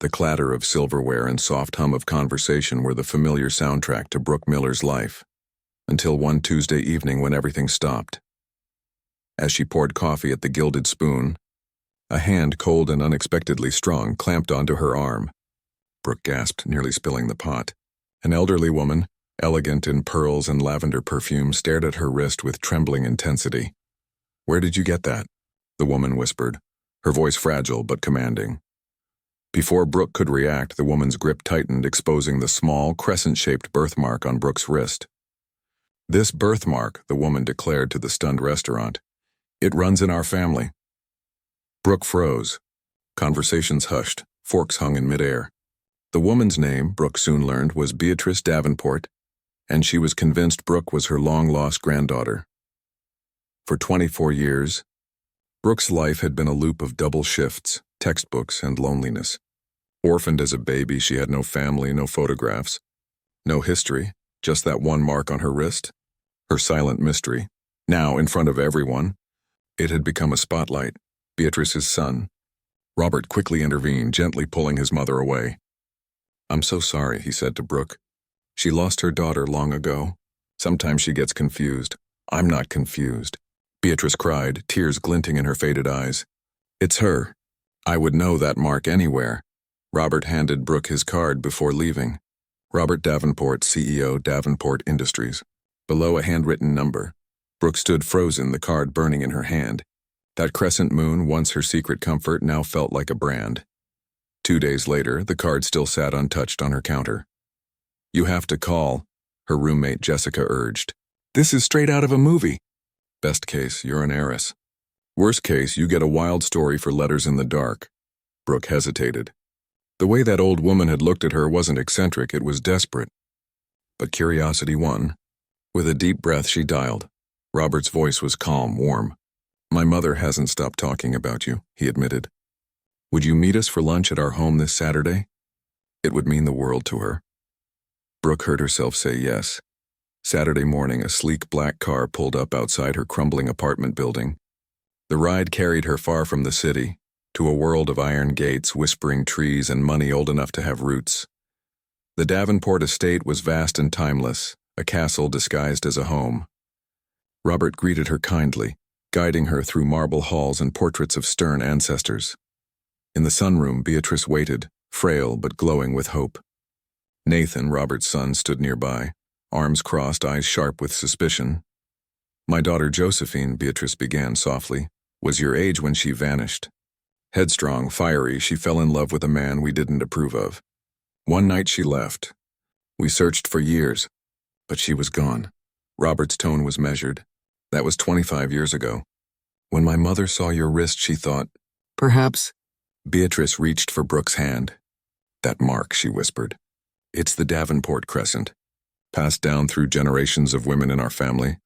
The clatter of silverware and soft hum of conversation were the familiar soundtrack to Brooke Miller's life, until one Tuesday evening when everything stopped. As she poured coffee at the Gilded Spoon, a hand cold and unexpectedly strong clamped onto her arm. Brooke gasped, nearly spilling the pot. An elderly woman, elegant in pearls and lavender perfume, stared at her wrist with trembling intensity. "Where did you get that?" the woman whispered, her voice fragile but commanding. Before Brooke could react, the woman's grip tightened, exposing the small, crescent-shaped birthmark on Brooke's wrist. "This birthmark," the woman declared to the stunned restaurant, "it runs in our family." Brooke froze. Conversations hushed, forks hung in midair. The woman's name, Brooke soon learned, was Beatrice Davenport, and she was convinced Brooke was her long-lost granddaughter. For 24 years, Brooke's life had been a loop of double shifts, textbooks, and loneliness. Orphaned as a baby, she had no family, no photographs, no history, just that one mark on her wrist, her silent mystery. Now, in front of everyone, it had become a spotlight. Beatrice's son. Robert quickly intervened, gently pulling his mother away. "I'm so sorry," he said to Brooke. "She lost her daughter long ago. Sometimes she gets confused." "I'm not confused," Beatrice cried, tears glinting in her faded eyes. "It's her. I would know that mark anywhere." Robert handed Brooke his card before leaving. Robert Davenport, CEO, Davenport Industries. Below a handwritten number. Brooke stood frozen, the card burning in her hand. That crescent moon, once her secret comfort, now felt like a brand. 2 days later, the card still sat untouched on her counter. "You have to call," her roommate Jessica urged. "This is straight out of a movie." "Best case, you're an heiress. Worst case, you get a wild story for Letters in the Dark." Brooke hesitated. The way that old woman had looked at her wasn't eccentric, it was desperate. But curiosity won. With a deep breath, she dialed. Robert's voice was calm, warm. "My mother hasn't stopped talking about you," he admitted. "Would you meet us for lunch at our home this Saturday?" It would mean the world to her. Brooke heard herself say yes. Saturday morning, a sleek black car pulled up outside her crumbling apartment building. The ride carried her far from the city, to a world of iron gates, whispering trees, and money old enough to have roots. The Davenport estate was vast and timeless, a castle disguised as a home. Robert greeted her kindly, guiding her through marble halls and portraits of stern ancestors. In the sunroom, Beatrice waited, frail but glowing with hope. Nathan, Robert's son, stood nearby, arms crossed, eyes sharp with suspicion. "My daughter Josephine," Beatrice began softly, "was your age when she vanished. Headstrong, fiery, she fell in love with a man we didn't approve of. One night she left. We searched for years, but she was gone." Robert's tone was measured. "That was 25 years ago. When my mother saw your wrist, she thought, perhaps—" Beatrice reached for Brooke's hand. "That mark," she whispered. "It's the Davenport crescent, passed down through generations of women in our family."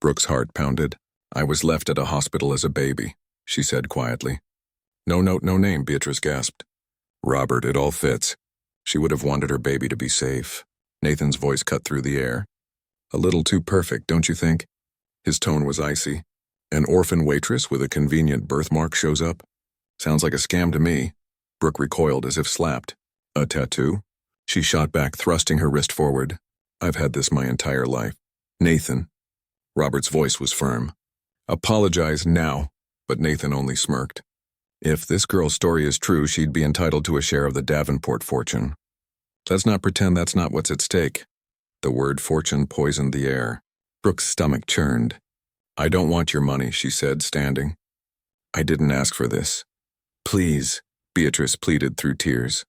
Brooke's heart pounded. "I was left at a hospital as a baby," she said quietly. "No note, no name," Beatrice gasped. "Robert, it all fits. She would have wanted her baby to be safe." Nathan's voice cut through the air. "A little too perfect, don't you think?" His tone was icy. "An orphan waitress with a convenient birthmark shows up? Sounds like a scam to me." Brooke recoiled as if slapped. "A tattoo?" She shot back, thrusting her wrist forward. "I've had this my entire life." "Nathan." Robert's voice was firm. "Apologize now." But Nathan only smirked. "If this girl's story is true, she'd be entitled to a share of the Davenport fortune. Let's not pretend that's not what's at stake." The word fortune poisoned the air. Brooke's stomach churned. "I don't want your money," she said, standing. "I didn't ask for this." "Please," Beatrice pleaded through tears.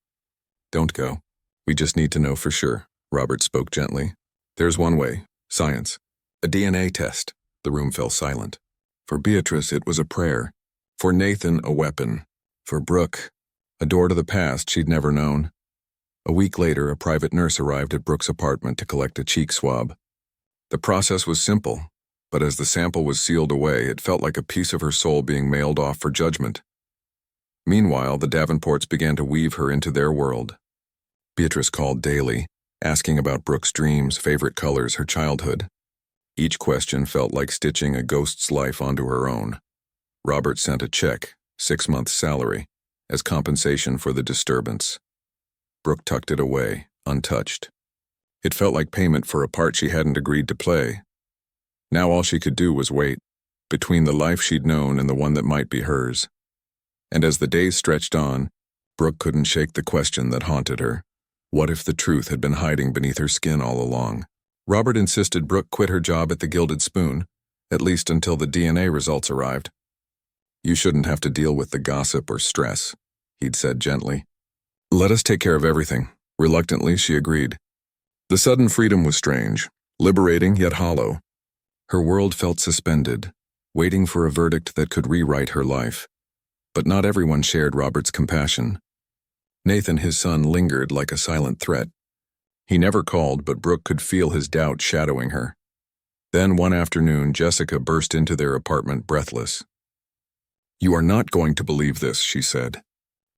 "Don't go. We just need to know for sure," Robert spoke gently. "There's one way, science. A DNA test." The room fell silent. For Beatrice, it was a prayer. For Nathan, a weapon. For Brooke, a door to the past she'd never known. A week later, a private nurse arrived at Brooke's apartment to collect a cheek swab. The process was simple, but as the sample was sealed away, it felt like a piece of her soul being mailed off for judgment. Meanwhile, the Davenports began to weave her into their world. Beatrice called daily, asking about Brooke's dreams, favorite colors, her childhood. Each question felt like stitching a ghost's life onto her own. Robert sent a check, 6 months' salary, as compensation for the disturbance. Brooke tucked it away, untouched. It felt like payment for a part she hadn't agreed to play. Now all she could do was wait, between the life she'd known and the one that might be hers. And as the days stretched on, Brooke couldn't shake the question that haunted her. What if the truth had been hiding beneath her skin all along? Robert insisted Brooke quit her job at the Gilded Spoon, at least until the DNA results arrived. You shouldn't have to deal with the gossip or stress, he'd said gently. Let us take care of everything. Reluctantly, she agreed. The sudden freedom was strange, liberating yet hollow. Her world felt suspended, waiting for a verdict that could rewrite her life. But not everyone shared Robert's compassion. Nathan, his son, lingered like a silent threat. He never called, but Brooke could feel his doubt shadowing her. Then one afternoon, Jessica burst into their apartment breathless. You are not going to believe this, she said.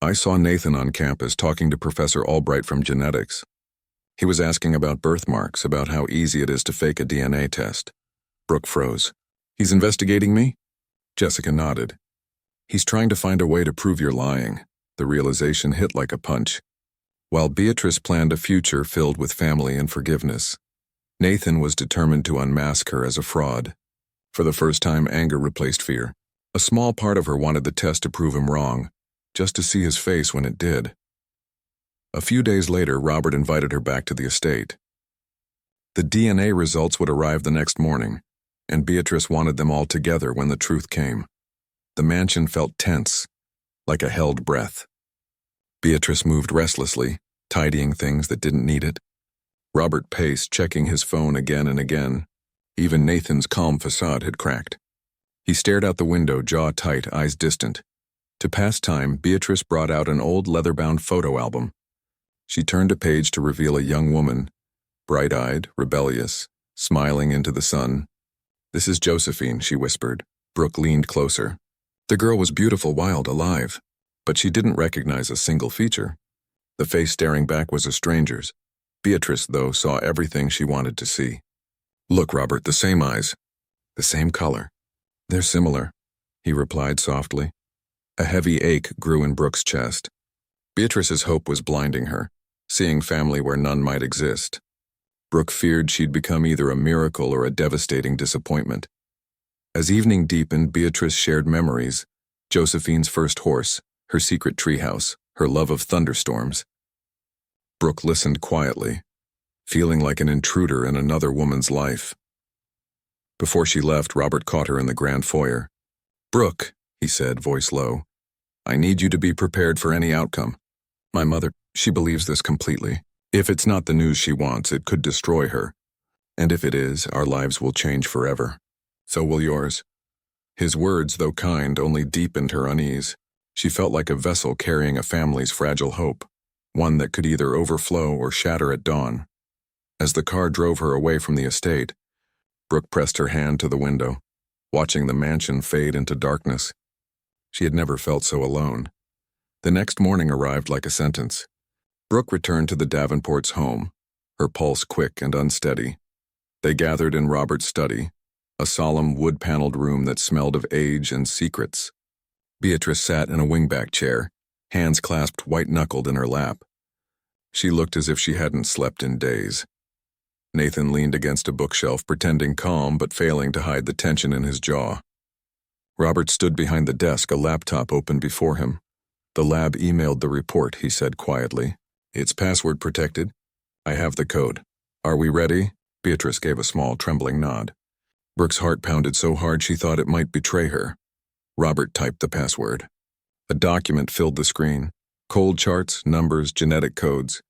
I saw Nathan on campus talking to Professor Albright from genetics. He was asking about birthmarks, about how easy it is to fake a DNA test. Brooke froze. He's investigating me? Jessica nodded. He's trying to find a way to prove you're lying. The realization hit like a punch. While Beatrice planned a future filled with family and forgiveness, Nathan was determined to unmask her as a fraud. For the first time, anger replaced fear. A small part of her wanted the test to prove him wrong, just to see his face when it did. A few days later, Robert invited her back to the estate. The DNA results would arrive the next morning, and Beatrice wanted them all together when the truth came. The mansion felt tense, like a held breath. Beatrice moved restlessly, tidying things that didn't need it. Robert paced, checking his phone again and again. Even Nathan's calm facade had cracked. He stared out the window, jaw tight, eyes distant. To pass time, Beatrice brought out an old leather-bound photo album. She turned a page to reveal a young woman, bright-eyed, rebellious, smiling into the sun. This is Josephine, she whispered. Brooke leaned closer. The girl was beautiful, wild, alive, but she didn't recognize a single feature. The face staring back was a stranger's. Beatrice, though, saw everything she wanted to see. Look, Robert, the same eyes, the same color. They're similar, he replied softly. A heavy ache grew in Brooke's chest. Beatrice's hope was blinding her, seeing family where none might exist. Brooke feared she'd become either a miracle or a devastating disappointment. As evening deepened, Beatrice shared memories, Josephine's first horse, her secret treehouse, her love of thunderstorms. Brooke listened quietly, feeling like an intruder in another woman's life. Before she left, Robert caught her in the grand foyer. Brooke, he said, voice low, I need you to be prepared for any outcome. My mother, she believes this completely. If it's not the news she wants, it could destroy her. And if it is, our lives will change forever. So will yours. His words, though kind, only deepened her unease. She felt like a vessel carrying a family's fragile hope, one that could either overflow or shatter at dawn. As the car drove her away from the estate, Brooke pressed her hand to the window, watching the mansion fade into darkness. She had never felt so alone. The next morning arrived like a sentence. Brooke returned to the Davenport's home, her pulse quick and unsteady. They gathered in Robert's study, a solemn wood-paneled room that smelled of age and secrets. Beatrice sat in a wingback chair, hands clasped white-knuckled in her lap. She looked as if she hadn't slept in days. Nathan leaned against a bookshelf, pretending calm but failing to hide the tension in his jaw. Robert stood behind the desk, a laptop open before him. The lab emailed the report, he said quietly. It's password protected. I have the code. Are we ready? Beatrice gave a small, trembling nod. Brooke's heart pounded so hard she thought it might betray her. Robert typed the password. A document filled the screen. Cold charts, numbers, genetic codes.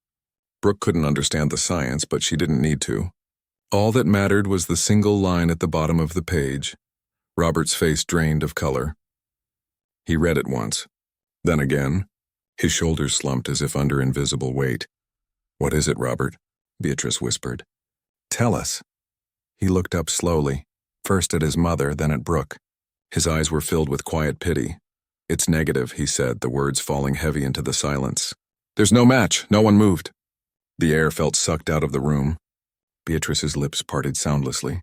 Brooke couldn't understand the science, but she didn't need to. All that mattered was the single line at the bottom of the page. Robert's face drained of color. He read it once. Then again. His shoulders slumped as if under invisible weight. What is it, Robert? Beatrice whispered. Tell us. He looked up slowly, first at his mother, then at Brooke. His eyes were filled with quiet pity. It's negative, he said, the words falling heavy into the silence. There's no match. No one moved. The air felt sucked out of the room. Beatrice's lips parted soundlessly,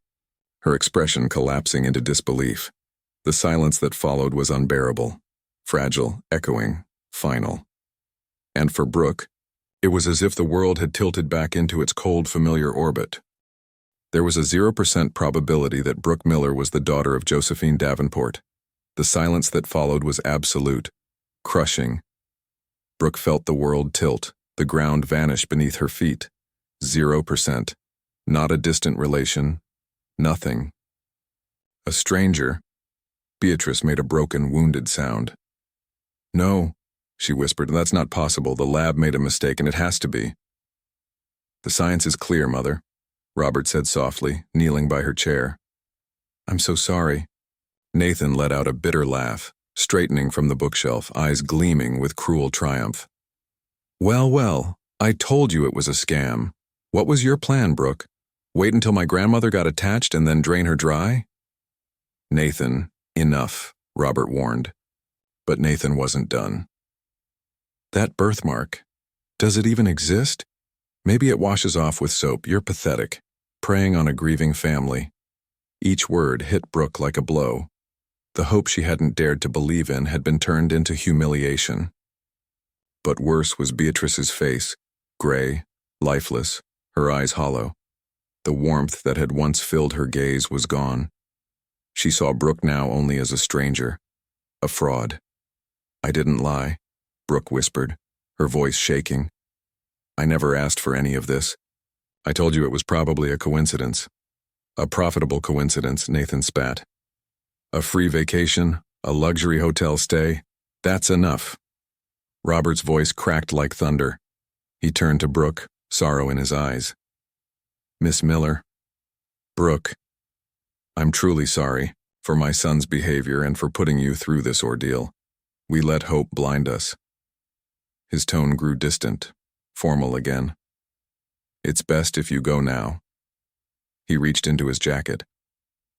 her expression collapsing into disbelief. The silence that followed was unbearable, fragile, echoing, final. And for Brooke, it was as if the world had tilted back into its cold, familiar orbit. There was a 0% probability that Brooke Miller was the daughter of Josephine Davenport. The silence that followed was absolute, crushing. Brooke felt the world tilt, the ground vanish beneath her feet. 0%. Not a distant relation. Nothing. A stranger. Beatrice made a broken, wounded sound. "No," she whispered, "that's not possible. The lab made a mistake, and it has to be." "The science is clear, Mother," Robert said softly, kneeling by her chair. "I'm so sorry." Nathan let out a bitter laugh, straightening from the bookshelf, eyes gleaming with cruel triumph. "Well, well, I told you it was a scam. What was your plan, Brooke? Wait until my grandmother got attached and then drain her dry?" "Nathan, enough," Robert warned. But Nathan wasn't done. "That birthmark, does it even exist? Maybe it washes off with soap. You're pathetic, preying on a grieving family." Each word hit Brooke like a blow. The hope she hadn't dared to believe in had been turned into humiliation. But worse was Beatrice's face, gray, lifeless, her eyes hollow. The warmth that had once filled her gaze was gone. She saw Brooke now only as a stranger, a fraud. "I didn't lie," Brooke whispered, her voice shaking. "I never asked for any of this. I told you it was probably a coincidence." "A profitable coincidence," Nathan spat. "A free vacation, a luxury hotel stay, that's enough." Robert's voice cracked like thunder. He turned to Brooke, sorrow in his eyes. "Miss Miller." "Brooke, I'm truly sorry for my son's behavior and for putting you through this ordeal. We let hope blind us." His tone grew distant, formal again. "It's best if you go now." He reached into his jacket.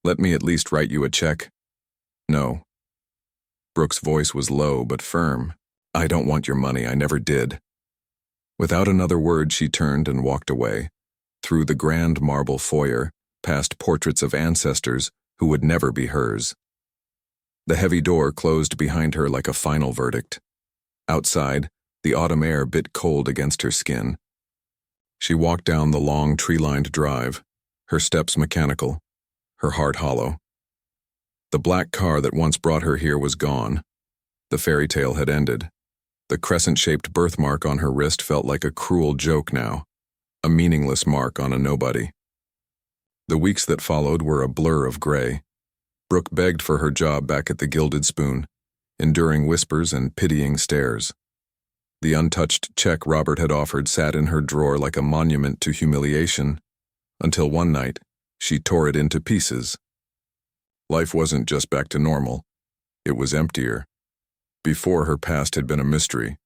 "Let me at least write you a check." "No." Brooke's voice was low but firm. "I don't want your money. I never did." Without another word, she turned and walked away, through the grand marble foyer, past portraits of ancestors who would never be hers. The heavy door closed behind her like a final verdict. Outside, the autumn air bit cold against her skin. She walked down the long tree-lined drive, her steps mechanical, her heart hollow. The black car that once brought her here was gone. The fairy tale had ended. The crescent-shaped birthmark on her wrist felt like a cruel joke now, a meaningless mark on a nobody. The weeks that followed were a blur of gray. Brooke begged for her job back at the Gilded Spoon, enduring whispers and pitying stares. The untouched check Robert had offered sat in her drawer like a monument to humiliation, until one night, she tore it into pieces. Life wasn't just back to normal. It was emptier. Before, her past had been a mystery.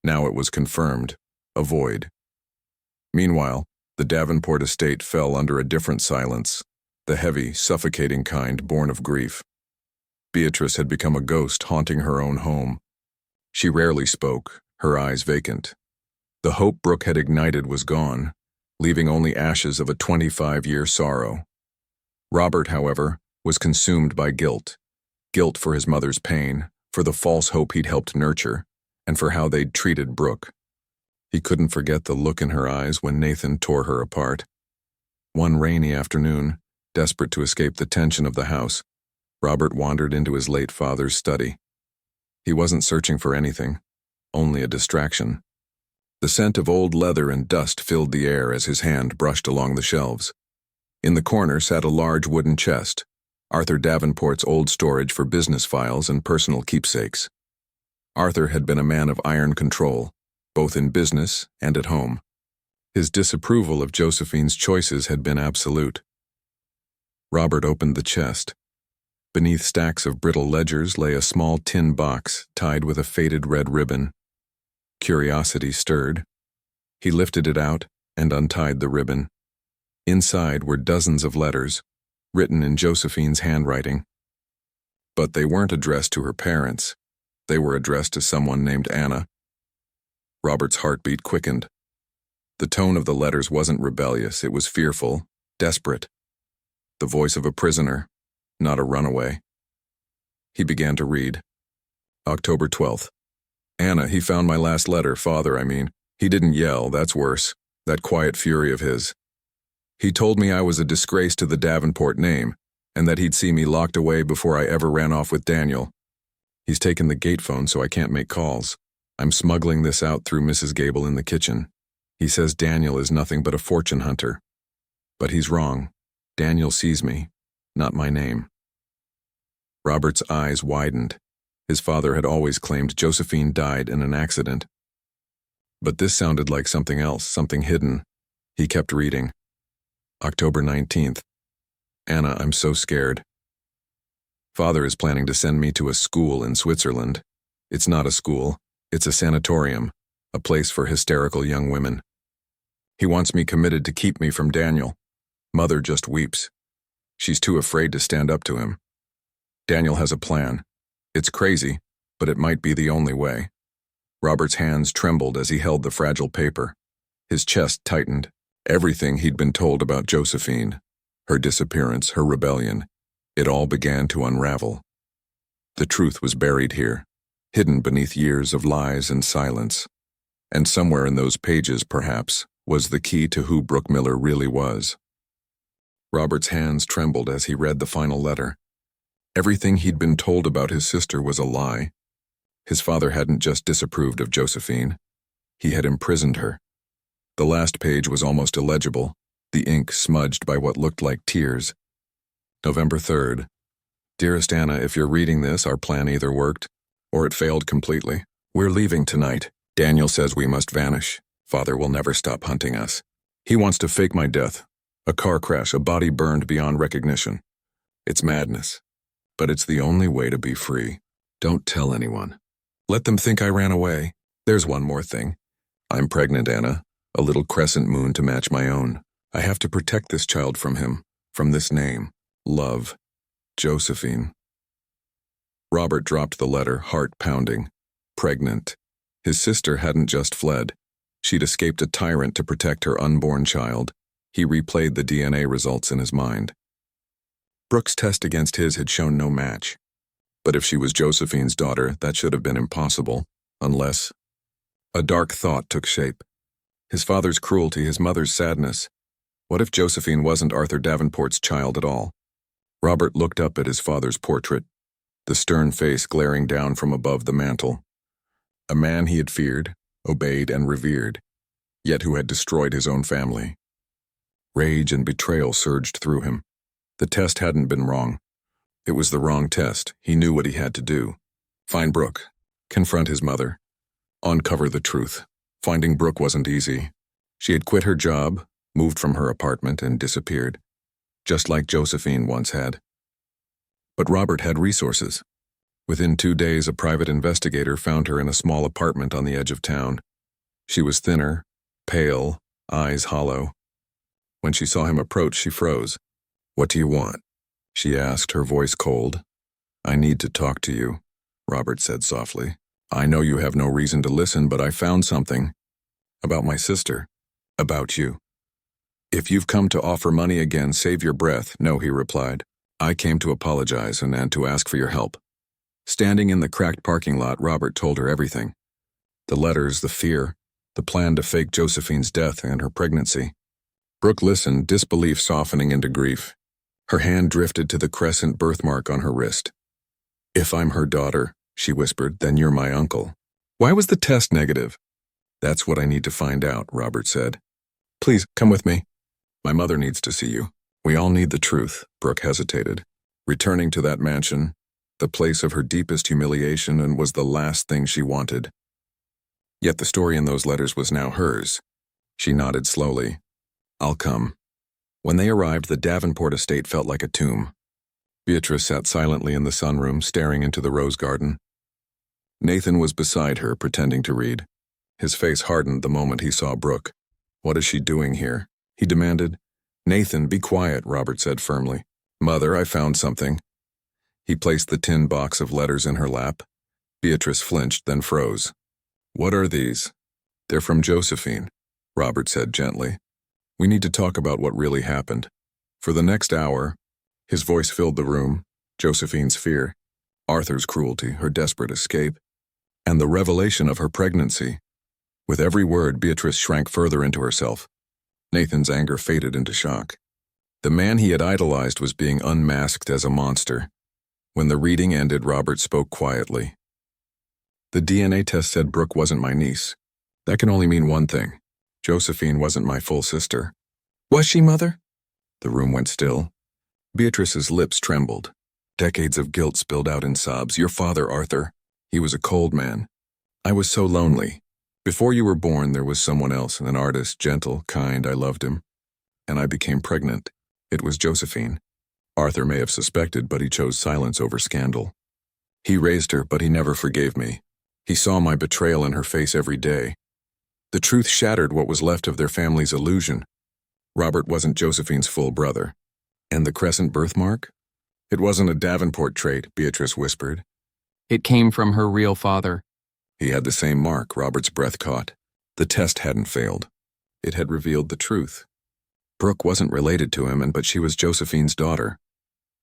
Now it was confirmed, a void. Meanwhile, the Davenport estate fell under a different silence, the heavy, suffocating kind born of grief. Beatrice had become a ghost haunting her own home. She rarely spoke, her eyes vacant. The hope Brooke had ignited was gone, leaving only ashes of a 25-year sorrow. Robert, however, was consumed by guilt. Guilt for his mother's pain, for the false hope he'd helped nurture, and for how they'd treated Brooke. He couldn't forget the look in her eyes when Nathan tore her apart. One rainy afternoon, desperate to escape the tension of the house, Robert wandered into his late father's study. He wasn't searching for anything, only a distraction. The scent of old leather and dust filled the air as his hand brushed along the shelves. In the corner sat a large wooden chest, Arthur Davenport's old storage for business files and personal keepsakes. Arthur had been a man of iron control, both in business and at home. His disapproval of Josephine's choices had been absolute. Robert opened the chest. Beneath stacks of brittle ledgers lay a small tin box tied with a faded red ribbon. Curiosity stirred. He lifted it out and untied the ribbon. Inside were dozens of letters, written in Josephine's handwriting. But they weren't addressed to her parents. They were addressed to someone named Anna. Robert's heartbeat quickened. The tone of the letters wasn't rebellious, it was fearful, desperate. The voice of a prisoner, not a runaway. He began to read. October 12th. Anna, he found my last letter, father, I mean. He didn't yell, that's worse. That quiet fury of his. He told me I was a disgrace to the Davenport name, and that he'd see me locked away before I ever ran off with Daniel. He's taken the gate phone so I can't make calls. I'm smuggling this out through Mrs. Gable in the kitchen. He says Daniel is nothing but a fortune hunter. But he's wrong. Daniel sees me, not my name. Robert's eyes widened. His father had always claimed Josephine died in an accident. But this sounded like something else, something hidden. He kept reading. October 19th. Anna, I'm so scared. Father is planning to send me to a school in Switzerland. It's not a school, it's a sanatorium, a place for hysterical young women. He wants me committed to keep me from Daniel. Mother just weeps. She's too afraid to stand up to him. Daniel has a plan. It's crazy, but it might be the only way. Robert's hands trembled as he held the fragile paper. His chest tightened. Everything he'd been told about Josephine, her disappearance, her rebellion, it all began to unravel. The truth was buried here, hidden beneath years of lies and silence. And somewhere in those pages, perhaps, was the key to who Brooke Miller really was. Robert's hands trembled as he read the final letter. Everything he'd been told about his sister was a lie. His father hadn't just disapproved of Josephine. He had imprisoned her. The last page was almost illegible, the ink smudged by what looked like tears. November 3rd. Dearest Anna, if you're reading this, our plan either worked, or it failed completely. We're leaving tonight. Daniel says we must vanish. Father will never stop hunting us. He wants to fake my death. A car crash, a body burned beyond recognition. It's madness. But it's the only way to be free. Don't tell anyone. Let them think I ran away. There's one more thing. I'm pregnant, Anna. A little crescent moon to match my own. I have to protect this child from him, from this name. Love. Josephine. Robert dropped the letter, heart pounding. Pregnant. His sister hadn't just fled. She'd escaped a tyrant to protect her unborn child. He replayed the DNA results in his mind. Brooke's test against his had shown no match. But if she was Josephine's daughter, that should have been impossible, unless... A dark thought took shape. His father's cruelty, his mother's sadness. What if Josephine wasn't Arthur Davenport's child at all? Robert looked up at his father's portrait, the stern face glaring down from above the mantel. A man he had feared, obeyed, and revered, yet who had destroyed his own family. Rage and betrayal surged through him. The test hadn't been wrong. It was the wrong test. He knew what he had to do. Find Brooke. Confront his mother. Uncover the truth. Finding Brooke wasn't easy. She had quit her job, moved from her apartment, and disappeared, just like Josephine once had. But Robert had resources. Within 2 days, a private investigator found her in a small apartment on the edge of town. She was thinner, pale, eyes hollow. When she saw him approach, she froze. "What do you want?" she asked, her voice cold. "I need to talk to you," Robert said softly. "I know you have no reason to listen, but I found something. About my sister. About you." "If you've come to offer money again, save your breath." "No," he replied. "I came to apologize and to ask for your help." Standing in the cracked parking lot, Robert told her everything. The letters, the fear, the plan to fake Josephine's death and her pregnancy. Brooke listened, disbelief softening into grief. Her hand drifted to the crescent birthmark on her wrist. "If I'm her daughter," she whispered, "then you're my uncle." "Why was the test negative?" "That's what I need to find out," Robert said. "Please, come with me. My mother needs to see you." "We all need the truth," Brooke hesitated. Returning to that mansion, the place of her deepest humiliation, and was the last thing she wanted. Yet the story in those letters was now hers. She nodded slowly. "I'll come." When they arrived, the Davenport estate felt like a tomb. Beatrice sat silently in the sunroom, staring into the rose garden. Nathan was beside her, pretending to read. His face hardened the moment he saw Brooke. "What is she doing here?" he demanded. "Nathan, be quiet," Robert said firmly. "Mother, I found something." He placed the tin box of letters in her lap. Beatrice flinched, then froze. "What are these?" "They're from Josephine," Robert said gently. "We need to talk about what really happened." For the next hour, his voice filled the room, Josephine's fear, Arthur's cruelty, her desperate escape. And the revelation of her pregnancy. With every word, Beatrice shrank further into herself. Nathan's anger faded into shock. The man he had idolized was being unmasked as a monster. When the reading ended, Robert spoke quietly. The DNA test said Brooke wasn't my niece. That can only mean one thing. Josephine wasn't my full sister. Was she, Mother? The room went still. Beatrice's lips trembled. Decades of guilt spilled out in sobs. Your father, Arthur. He was a cold man. I was so lonely. Before you were born, there was someone else, an artist, gentle, kind. I loved him. And I became pregnant. It was Josephine. Arthur may have suspected, but he chose silence over scandal. He raised her, but he never forgave me. He saw my betrayal in her face every day. The truth shattered what was left of their family's illusion. Robert wasn't Josephine's full brother. And the crescent birthmark? It wasn't a Davenport trait, Beatrice whispered. It came from her real father. He had the same mark, Robert's breath caught. The test hadn't failed. It had revealed the truth. Brooke wasn't related to him, but she was Josephine's daughter.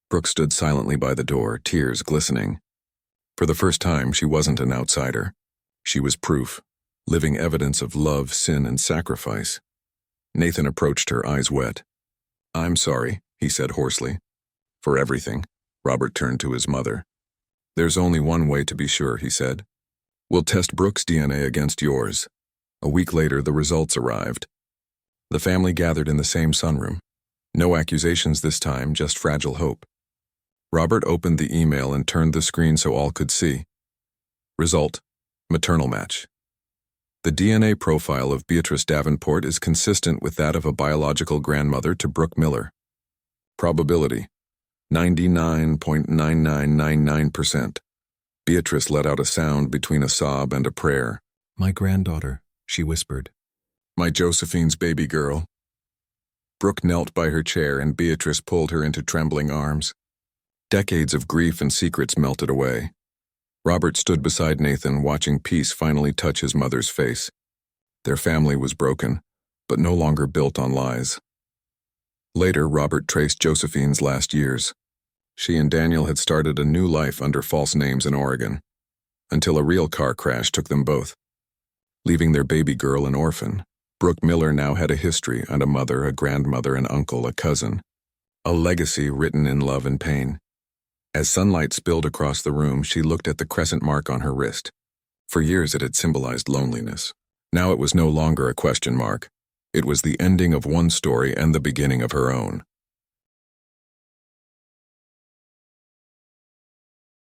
Brooke stood silently by the door, tears glistening. For the first time, she wasn't an outsider. She was proof, living evidence of love, sin, and sacrifice. Nathan approached her, eyes wet. I'm sorry, he said hoarsely. For everything. Robert turned to his mother. There's only one way to be sure, he said. We'll test Brooke's DNA against yours. A week later, the results arrived. The family gathered in the same sunroom. No accusations this time, just fragile hope. Robert opened the email and turned the screen so all could see. Result: maternal match. The DNA profile of Beatrice Davenport is consistent with that of a biological grandmother to Brooke Miller. Probability: 99.9999%. Beatrice let out a sound between a sob and a prayer. My granddaughter, she whispered. My Josephine's baby girl. Brooke knelt by her chair and Beatrice pulled her into trembling arms. Decades of grief and secrets melted away. Robert stood beside Nathan, watching peace finally touch his mother's face. Their family was broken, but no longer built on lies. Later, Robert traced Josephine's last years. She and Daniel had started a new life under false names in Oregon, until a real car crash took them both. Leaving their baby girl an orphan, Brooke Miller now had a history and a mother, a grandmother, an uncle, a cousin. A legacy written in love and pain. As sunlight spilled across the room, she looked at the crescent mark on her wrist. For years it had symbolized loneliness. Now it was no longer a question mark. It was the ending of one story and the beginning of her own.